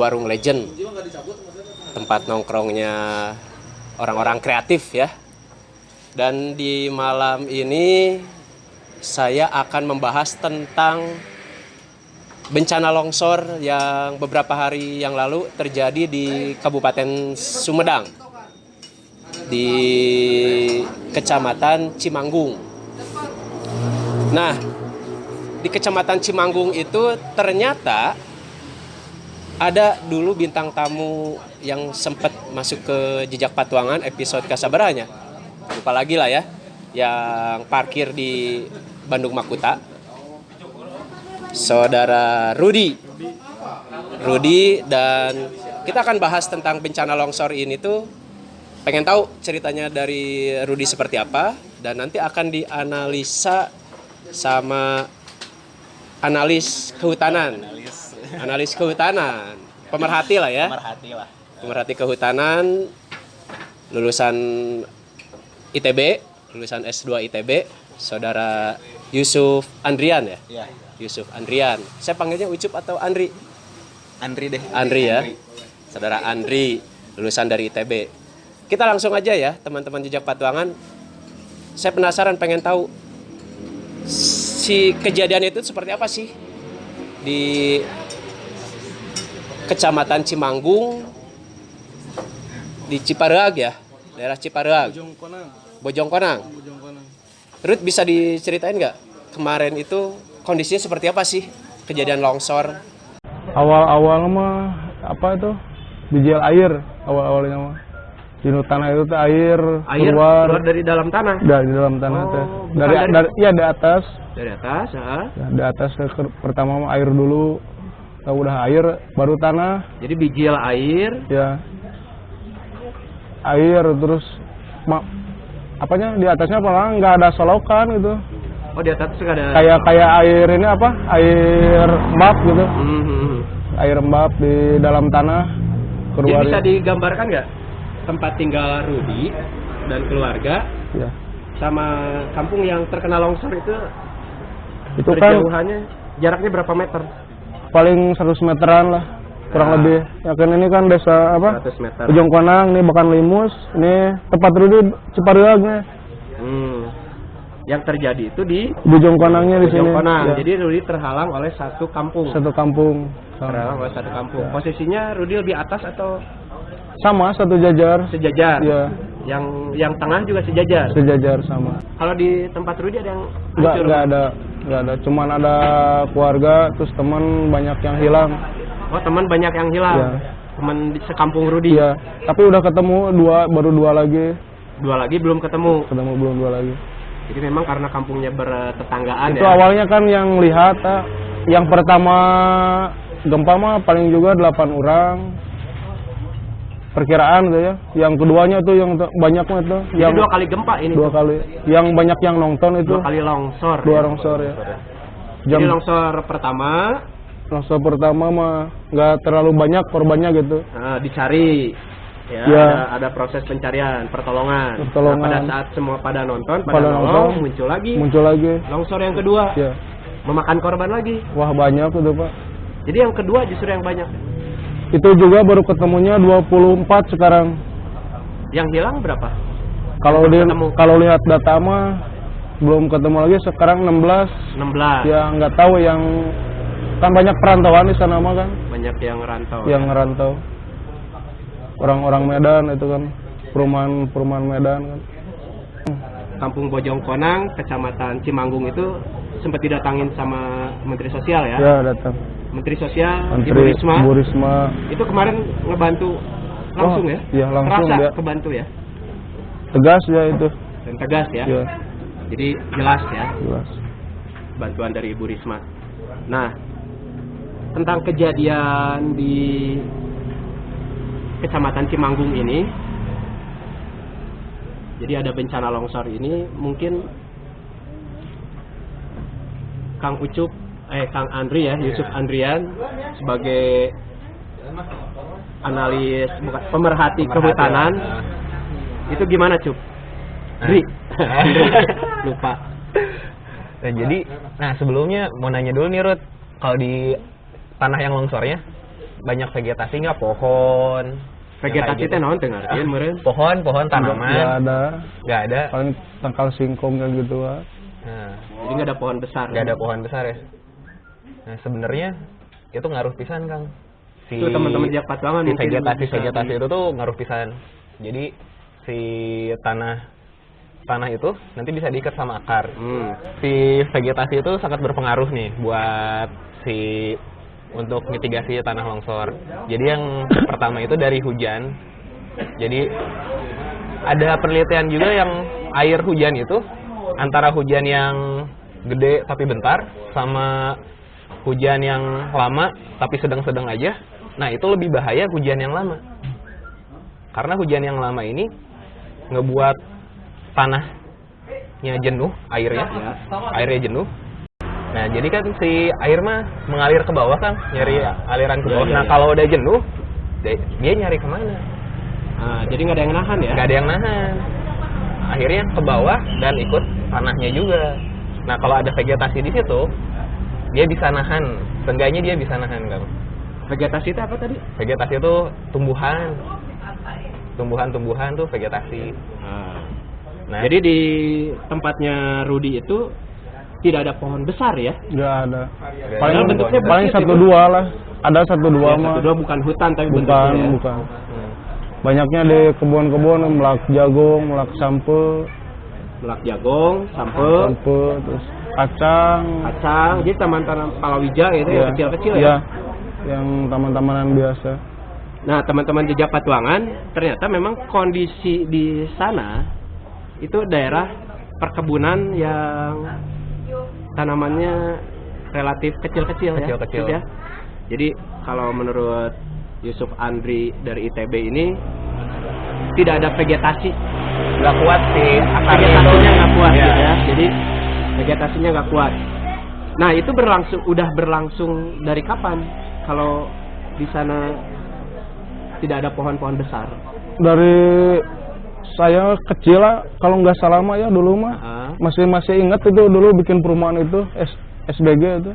warung legend, tempat nongkrongnya orang-orang kreatif ya. Dan di malam ini saya akan membahas tentang bencana longsor yang beberapa hari yang lalu terjadi di Kabupaten Sumedang, di Kecamatan Cimanggung. Nah, di Kecamatan Cimanggung itu ternyata ada dulu bintang tamu yang sempat masuk ke Jejak Patuangan episode kasabaranya. Lupa lagi lah ya, yang parkir di Bandung Makuta. Saudara Rudi, dan kita akan bahas tentang bencana longsor ini tuh. Pengen tahu ceritanya dari Rudi seperti apa, dan nanti akan dianalisa sama analis kehutanan, pemerhati lah ya, pemerhati kehutanan, lulusan ITB, lulusan S2 ITB, saudara Yusuf Andrian ya? Iya. Yusuf Andrian. Saya panggilnya Ucup atau Andri? Andri deh. Andri ya. Saudara Andri, lulusan dari ITB. Kita langsung aja ya, teman-teman Jejak Patuangan. Saya penasaran, pengen tahu si kejadian itu seperti apa sih di Kecamatan Cimanggung, di Cipareag ya, daerah Cipareag. Bojongkonang. Ruth, bisa diceritain nggak kemarin itu kondisinya seperti apa sih kejadian longsor? Awal-awal mah apa itu bijil air awal-awalnya mah. Di tanah itu tuh air keluar dari dalam tanah. Dari dalam tanah teh. Dari atas. Dari atas, ya. Di atas pertama mah air dulu. Kalau udah air baru tanah. Jadi bijil air. Ya. Air terus apanya di atasnya apa nggak ada solokan gitu. Oh, di atas nggak ada. Kayak air ini apa? Air embab gitu. Air embab di dalam tanah. Jadi bisa digambarkan nggak tempat tinggal Rudi dan keluarga ya, sama kampung yang terkena longsor itu kan jaraknya berapa meter? Paling 100 meteran lah kurang lebih. Ya kan ini kan desa apa? 100 meter. Bojongkonang, ini Bakan Limus, ini tempat Rudi Cipareag nih. Yang terjadi itu di Bojongkonangnya di sini. Ya. Jadi Rudi terhalang oleh satu kampung. Terhalang oleh satu kampung. Ya. Posisinya Rudi lebih atas atau sama, satu jajar. Sejajar. Ya. Yang tengah juga sejajar. Sejajar sama. Kalau di tempat Rudi ada yang Enggak ada. Cuman ada keluarga, terus teman banyak yang hilang. Oh, teman banyak yang hilang. Ya. Teman di sekampung Rudi. Iya. Tapi udah ketemu baru dua lagi. Dua lagi belum ketemu. Belum dua lagi. Jadi memang karena kampungnya bertetanggaan. Itu awalnya kan yang lihat, yang pertama gempa mah paling juga 8 orang. Perkiraan gitu ya. Yang keduanya tuh yang banyaknya itu. Yang 2 kali gempa ini. 2 kali. Yang banyak yang nonton itu. 2 kali longsor. 2 longsor ya. Jadi longsor pertama mah nggak terlalu banyak korbannya gitu. Dicari. Ya. Ada proses pencarian, pertolongan. Nah, pada saat semua pada nonton, muncul lagi. Longsor yang kedua. Ya. Memakan korban lagi. Wah, banyak itu, Pak. Jadi yang kedua justru yang banyak. Itu juga baru ketemunya 24 sekarang. Yang hilang berapa? Kalau lihat data mah belum ketemu lagi, sekarang 16. Ya nggak tahu, yang kan banyak perantauan di sana mah kan. Banyak yang rantau. Yang ngerantau. Orang-orang Medan itu kan, perumahan Medan kan. Kampung Bojongkonang, Kecamatan Cimanggung itu sempat didatangin sama Menteri Sosial ya? Ya, datang. Menteri Sosial, Menteri Ibu Risma. Itu kemarin ngebantu langsung ya? Iya, langsung Terasa dia. kebantu ya? Tegas ya itu. Dan tegas ya? Ya. Jadi jelas ya? Jelas. Bantuan dari Ibu Risma. Nah, tentang kejadian di Kecamatan Cimanggung ini, jadi ada bencana longsor ini, mungkin Kang Andri ya, Yusuf Andrian sebagai analis pemerhati kehutanan, itu gimana Cup? Lupa. Nah, jadi, sebelumnya mau nanya dulu nih Ruth, kalau di tanah yang longsornya, banyak vegetasi nggak, pohon. Vegetasi teh naon teh ngartieun meureun? Pohon Nggak tanaman. ada. Nggak ada. Paling tangkal singkong kayak gitu lah. Nah, Jadi nggak ada pohon besar. nggak ada pohon besar ya. Nah, sebenarnya itu ngaruh pisan, Kang. Itu teman-teman Jak Patuangan si mungkin vegetasi bisa itu tuh ngaruh pisan. Jadi si tanah itu nanti bisa diikat sama akar. Si vegetasi itu sangat berpengaruh nih buat untuk mitigasi tanah longsor. Jadi yang pertama itu dari hujan. Jadi ada penelitian juga yang air hujan itu antara hujan yang gede tapi bentar sama hujan yang lama tapi sedang-sedang aja. Nah, itu lebih bahaya hujan yang lama. Karena hujan yang lama ini ngebuat tanahnya jenuh, airnya jenuh. Nah, jadi kan si air mah mengalir ke bawah, Kang, nyari aliran ke bawah. Nah, kalau udah jenuh, dia nyari kemana? Jadi nggak ada yang nahan ya? Nggak ada yang nahan. Akhirnya ke bawah dan ikut tanahnya juga. Nah, kalau ada vegetasi di situ, dia bisa nahan. Seenggaknya dia bisa nahan, Kang. Vegetasi itu apa tadi? Vegetasi itu tumbuhan. Tumbuhan tuh vegetasi. Nah, Jadi di tempatnya Rudi itu tidak ada pohon besar ya? Nggak ada. Padahal bentuknya Paling bukit satu itu. dua lah. Ada satu dua mah. Satu dua bukan hutan tapi bentuknya ya? Bukan. Banyaknya di kebun-kebun, melak jagung, melak sampe, Melak jagung, sampe, terus kacang. jadi taman-taman palawija gitu ya, kecil-kecil ya? Iya, yang taman-tamanan biasa. Nah, teman-teman Jejak Patuangan, ternyata memang kondisi di sana itu daerah perkebunan yang tanamannya relatif kecil-kecil ya. Kecil-kecil. Yus ya. Jadi kalau menurut Yusuf Andri dari ITB ini tidak ada vegetasi. nggak kuat sih akarnya Vegetasinya nggak kuat ya. gitu ya. Jadi vegetasinya nggak kuat. Nah, itu udah berlangsung dari kapan? Kalau di sana tidak ada pohon-pohon besar. Dari saya kecil lah, kalau nggak salah mah ya dulu mah masih ingat itu dulu bikin perumahan itu SBG itu.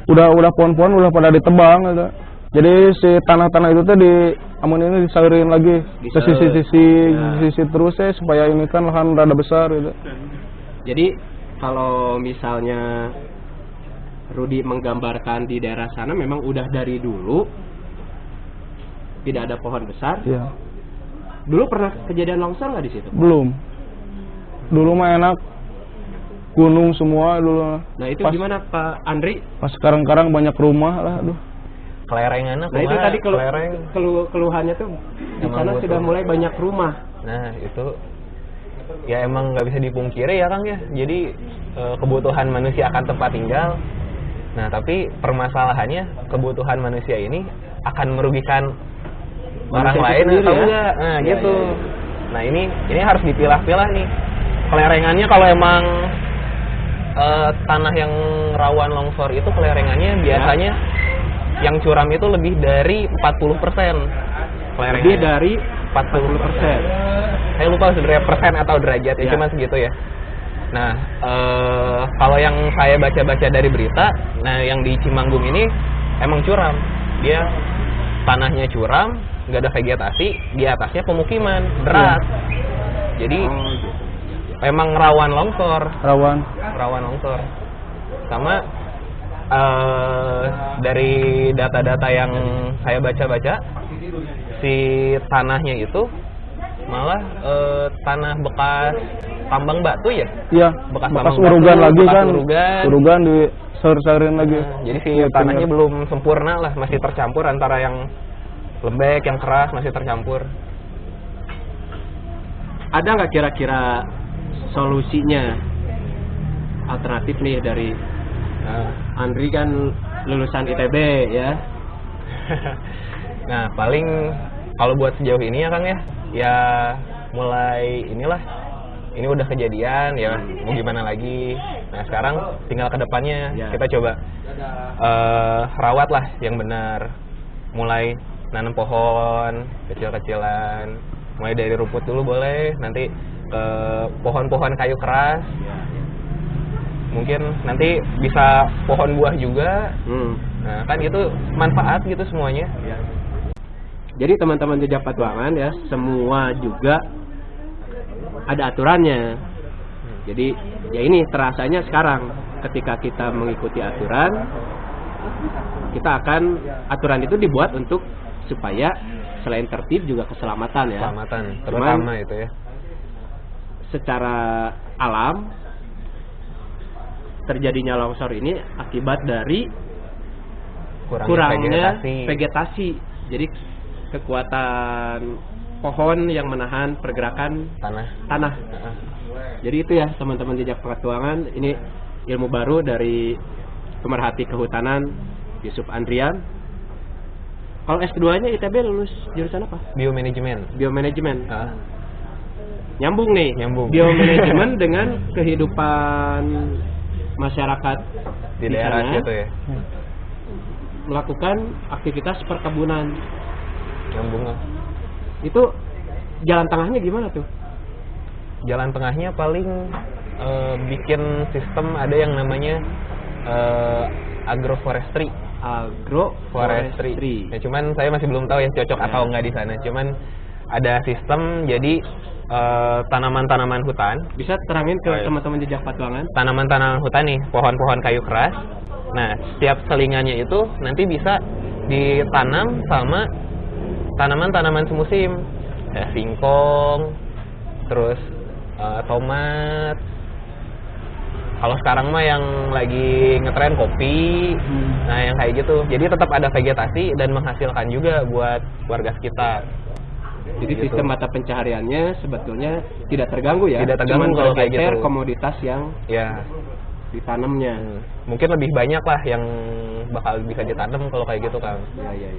Udah pohon-pohon udah pada ditebang gitu. Jadi si tanah-tanah itu tuh ini disairin lagi ke sisi terus ya supaya ini kan lahan rada besar gitu. Jadi kalau misalnya Rudi menggambarkan di daerah sana memang udah dari dulu tidak ada pohon besar. Iya. Dulu pernah kejadian longsor nggak di situ? Belum. Dulu mah enak, gunung semua dulu. Nah itu gimana Pak Andri? Pas sekarang banyak rumah lah, aduh. Kelerengan Nah itu tadi keluhannya tuh di sana sudah mulai banyak rumah. Nah itu ya emang nggak bisa dipungkiri ya Kang ya. Jadi kebutuhan manusia akan tempat tinggal. Nah tapi permasalahannya kebutuhan manusia ini akan merugikan orang lain atau enggak? Nah gitu. Nah ini harus dipilah-pilah nih. Kelerengannya kalau emang tanah yang rawan longsor itu kelerengannya biasanya yang curam itu lebih dari 40%. Lebih dari 40%. Saya lupa sebenarnya persen atau derajat ya, cuma segitu ya. Nah, kalau yang saya baca-baca dari berita, nah yang di Cimanggung ini emang curam. Dia tanahnya curam, nggak ada vegetasi, di atasnya pemukiman, deras. Jadi memang rawan longsor. Rawan longsor. Sama dari data-data yang saya baca-baca, si tanahnya itu malah tanah bekas tambang batu ya? Iya, bekas urugan lagi kan. Urugan di sayur-sayurin lagi. Jadi si tanahnya belum sempurna lah, masih tercampur antara yang lembek, yang keras masih tercampur. Ada nggak kira-kira solusinya alternatif nih dari Andri kan lulusan ITB ya? Nah paling kalau buat sejauh ini ya Kang ya mulai inilah, ini udah kejadian ya mau gimana lagi. Nah sekarang tinggal ke depannya kita coba rawat lah yang benar, mulai nanam pohon kecil-kecilan, mulai dari rumput dulu boleh, nanti ke pohon-pohon kayu keras, mungkin nanti bisa pohon buah juga. Nah, kan itu manfaat gitu semuanya. Jadi teman-teman jejak petualangan ya, semua juga ada aturannya. Jadi ya ini terasanya sekarang ketika kita mengikuti aturan, aturan itu dibuat untuk supaya selain tertib juga keselamatan ya. Keselamatan terutama itu ya. Secara alam terjadinya longsor ini akibat dari kurangnya vegetasi. Jadi kekuatan pohon yang menahan pergerakan tanah. Jadi itu ya teman-teman jejak petualangan, ini ilmu baru dari pemerhati kehutanan Yusuf Andrian. Kalau S2-nya ITB lulus jurusan apa? Biomanajemen. Nyambung nih. Biomanajemen dengan kehidupan masyarakat di daerah situ ya. Melakukan aktivitas perkebunan. Nyambung lah. Itu jalan tengahnya gimana tuh? Jalan tengahnya paling bikin sistem ada yang namanya agroforestry. Ya, cuman saya masih belum tahu ya cocok atau enggak di sana. Cuman ada sistem jadi tanaman-tanaman hutan. Bisa terangin ke teman-teman jejak petualangan? Tanaman-tanaman hutan nih, pohon-pohon kayu keras. Nah, setiap selingannya itu nanti bisa ditanam sama tanaman-tanaman semusim. Ya, singkong, terus tomat. Kalau sekarang mah yang lagi ngetren kopi, nah yang kayak gitu. Jadi tetap ada vegetasi dan menghasilkan juga buat warga sekitar. Jadi gitu. Sistem mata pencahariannya sebetulnya tidak terganggu ya. Tidak terganggu kalau kayak gitu. Komoditas yang ditanamnya. Mungkin lebih banyak lah yang bakal bisa ditanam kalau kayak gitu kan. Ya.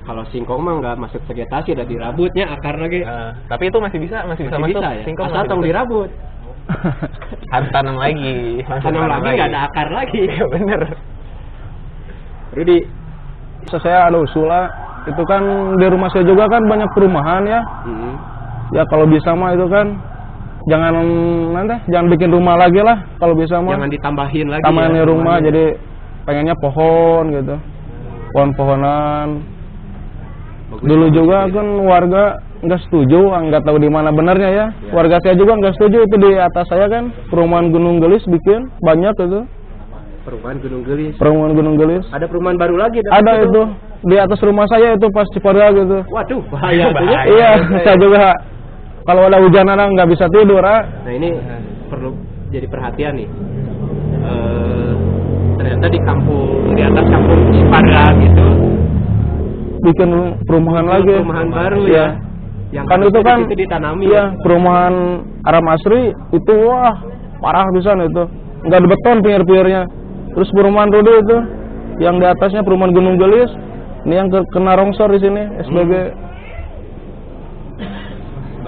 Kalau singkong mah nggak masuk vegetasi, udah dirabutnya akar lagi. Tapi itu masih bisa masuk. Ya? Singkong asal tong dirabut. Harus tanam lagi. Tanam lagi nggak ada akar lagi. Iya bener. Rudi, saya ada usulan. Itu kan di rumah saya juga kan banyak perumahan ya. Ya kalau bisa mah itu kan jangan bikin rumah lagi lah kalau bisa mah. Jangan ditambahin lagi. Tambahin rumah jadi pengennya pohon gitu. Pohon-pohonan. Dulu juga kan warga nggak setuju, nggak tahu di mana benarnya ya. Warga saya juga nggak setuju itu di atas saya kan perumahan Gunung Gelis bikin banyak itu. Perumahan Gunung Gelis. Ada perumahan baru lagi? Ada itu di atas rumah saya itu pas Cipada gitu. Waduh, bahaya. Iya, saya juga kalau ada hujan nggak bisa tidur. Nah ini perlu jadi perhatian nih. Ternyata di atas kampung Cipada gitu bikin perumahan lagi. Perumahan baru ya. Yang kan itu kan itu ditanami. Iya, perumahan Aram Asri itu wah parah pisan itu. Nggak ada beton pinggir-pinggirnya. Terus perumahan Rudi itu yang di atasnya perumahan Gunung Gelis. Ini yang kena longsor di sini SBG.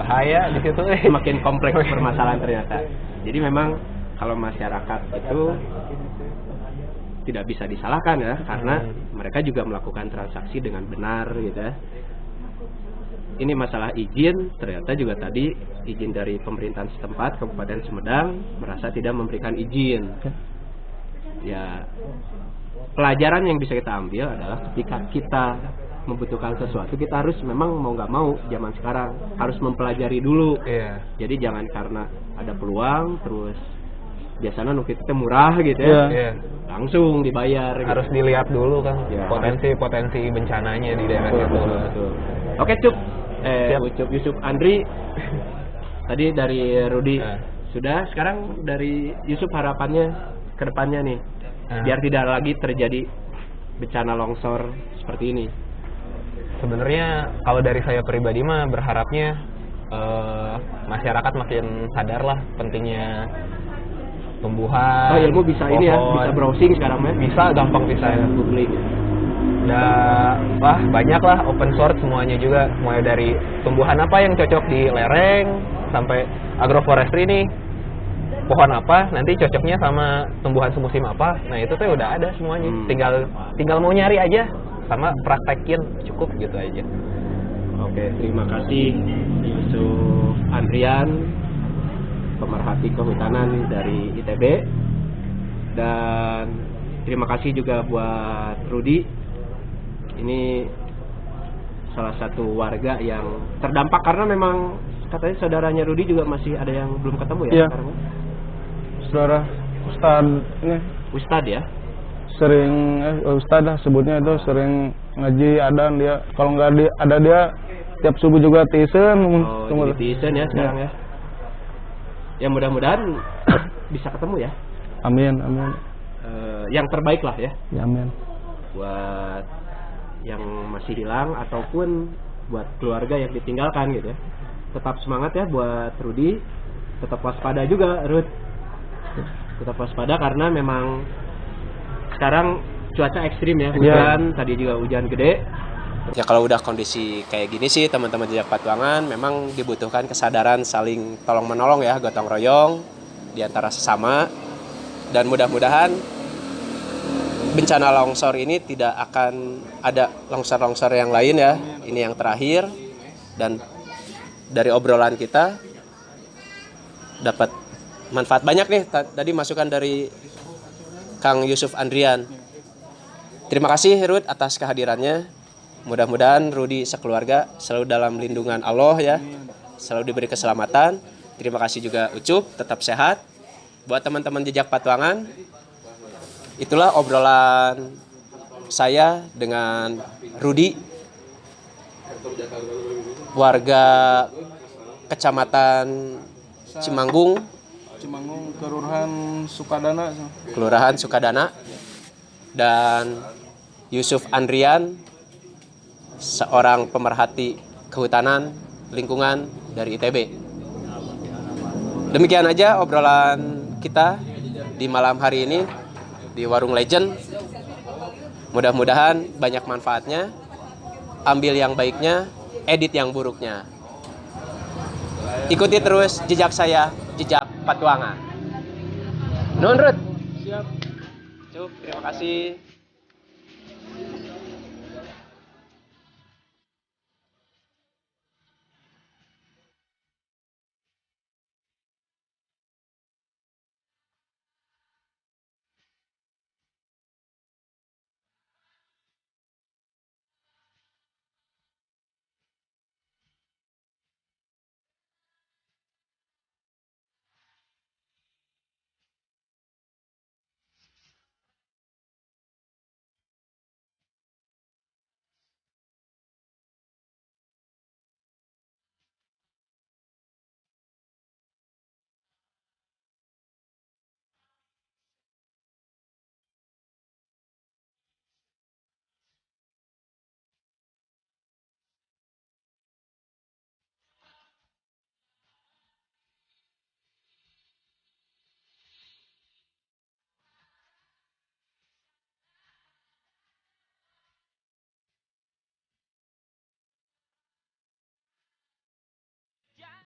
Bahaya di situ. Semakin kompleks permasalahan ternyata. Jadi memang kalau masyarakat itu tidak bisa disalahkan ya, karena mereka juga melakukan transaksi dengan benar gitu ya. Ini masalah izin, ternyata juga tadi izin dari pemerintahan setempat Kabupaten Sumedang merasa tidak memberikan izin. Ya, pelajaran yang bisa kita ambil adalah ketika kita membutuhkan sesuatu, kita harus memang mau nggak mau zaman sekarang harus mempelajari dulu. Jadi jangan karena ada peluang terus biasanya nukit itu murah gitu ya, langsung dibayar. Harus gitu. Dilihat dulu kan potensi bencananya di daerah itu. Oke Ucup Yusuf Andri tadi dari Rudi sudah. Sekarang dari Yusuf harapannya ke depannya nih biar tidak lagi terjadi bencana longsor seperti ini. Sebenarnya kalau dari saya pribadi mah berharapnya masyarakat makin sadar lah pentingnya tumbuhan. Ilmu bisa pohon. Ini ya, bisa browsing sekarang ya. Bisa, gampang bisa googling. Banyak lah open source semuanya juga, mulai dari tumbuhan apa yang cocok di lereng sampai agroforestry nih. Pohon apa nanti cocoknya sama tumbuhan semusim apa. Nah, itu tuh udah ada semuanya. Tinggal mau nyari aja sama praktekin, cukup gitu aja. Oke, terima kasih Yusuf Andrian, pemerhati kehutanan dari ITB, dan Terima kasih juga buat Rudi. Ini salah satu warga yang terdampak karena memang katanya saudaranya Rudi juga masih ada yang belum ketemu ya Iya. sekarang. Saudara Ustad ini Ustad ya. sering Ustad lah sebutnya itu, sering ngaji adan dia. Kalau nggak ada dia tiap subuh juga tisen. Oh, jadi Tisen ya sekarang ya. Ya mudah-mudahan bisa ketemu ya. Amin, amin. Yang terbaik lah ya Ya, amin. buat yang masih hilang ataupun buat keluarga yang ditinggalkan gitu ya. Tetap semangat ya buat Rudi. Tetap waspada juga Rud. Tetap waspada karena memang sekarang cuaca ekstrim ya, hujan, tadi juga hujan gede. Ya kalau udah kondisi kayak gini sih teman-teman Jejak Patuangan memang dibutuhkan kesadaran saling tolong menolong ya, gotong royong di antara sesama. Dan mudah-mudahan bencana longsor ini tidak akan ada longsor-longsor yang lain ya. Ini yang terakhir. Dan dari obrolan kita dapat manfaat banyak nih. Tadi masukan dari Kang Yusuf Andrian. Terima kasih Rud atas kehadirannya. Mudah-mudahan Rudi sekeluarga selalu dalam lindungan Allah ya. Selalu diberi keselamatan. Terima kasih juga Ucup, tetap sehat. Buat teman-teman Jejak Patuangan, itulah obrolan saya dengan Rudi, warga Kecamatan Cimanggung, Kelurahan Sukadana, dan Yusuf Andrian, seorang pemerhati kehutanan lingkungan dari ITB. Demikian aja obrolan kita di malam hari ini di Warung Legend. Mudah-mudahan banyak manfaatnya. Ambil yang baiknya, edit yang buruknya. Ikuti terus jejak saya, Jejak Patuangan. Nun Rut. Siap. Terima kasih.